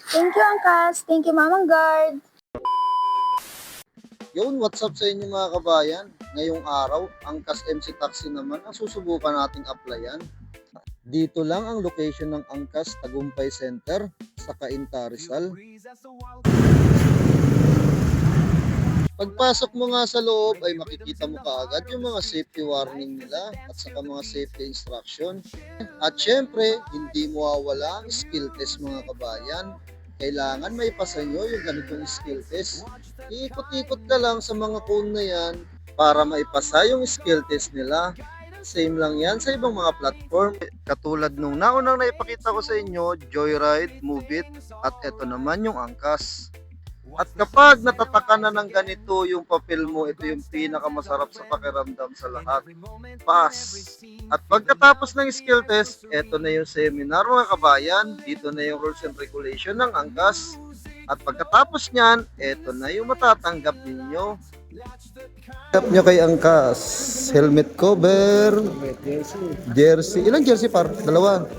Thank you, Angkas. Thank you, Mamang Guard. Yun, what's up sa inyo mga kabayan? Ngayong araw, ang Angkas MC Taxi naman ang susubukan nating applyan. Dito lang ang location ng Angkas Tagumpay Center sa Cainta, Rizal. Pagpasok mo nga sa loob ay makikita mo kaagad yung mga safety warning nila at saka mga safety instruction. At syempre, hindi mawawala ang skill test mga kabayan. Kailangan may pasa nyo yung ganitong skill test. Iikot-ikot ka lang sa mga cone na yan para maipasa yung skill test nila. Same lang yan sa ibang mga platform. Katulad nung naunang naipakita ko sa inyo, Joyride, Move It, at ito naman yung Angkas. At kapag natataka na ng ganito yung papel mo, ito yung pinakamasarap sa pakiramdam sa lahat. Pass. At pagkatapos ng skill test, ito na yung seminar mga kabayan. Dito na yung rules and regulation ng Angkas. At pagkatapos niyan, ito na yung matatanggap ninyo. Tanggap nyo kay Angkas. Helmet cover, jersey. Ilang jersey par? Dalawa.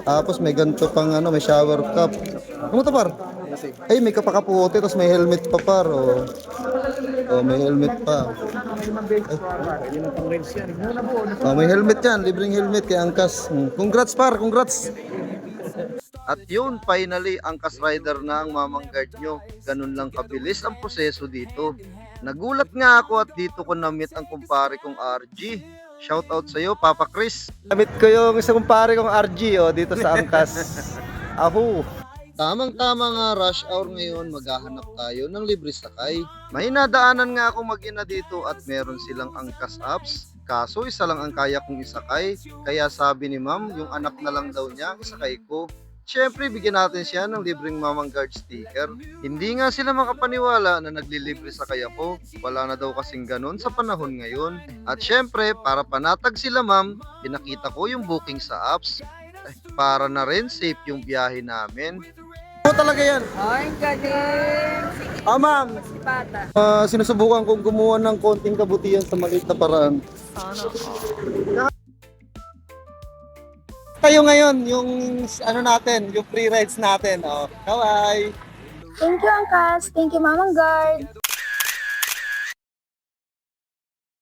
Tapos may ganito pang may shower cap. Ano to par? Ay, may kapakaputi, tapos may helmet pa par. May helmet pa. May helmet yan, libreng helmet kay Angkas. Congrats par, congrats. At yun, finally, Angkas Rider na ang Mamang Guard nyo. Ganun lang kabilis ang proseso dito. Nagulat nga ako at dito ko na-meet ang kumpare kong RG. Shout out sa iyo, Papa Chris. Na-meet ko yung isa kumpare kong RG dito sa Angkas. Aho. Tamang-tama nga rush hour ngayon, maghahanap tayo ng libre sakay. May nadaanan nga ako mag-ina dito at meron silang Angkas apps. Kaso isa lang ang kaya kong isakay. Kaya sabi ni ma'am, yung anak na lang daw niya, isakay ko. Siyempre, bigyan natin siya ng libreng Mamang Guard sticker. Hindi nga sila makapaniwala na naglilibre sakay ako. Wala na daw kasing ganun sa panahon ngayon. At siyempre, para panatag sila ma'am, pinakita ko yung booking sa apps. Para na rin safe yung biyahe namin. Ano talaga yan? Ay, galing. Sige, Ma'am. si Bata. Sinusubukan kong gumawa ng konting kabutihan sa maliit na paraan. Tayo ngayon, yung natin, yung free rides natin. Kaway! Thank you, Angkas. Thank you, Mamang Guard.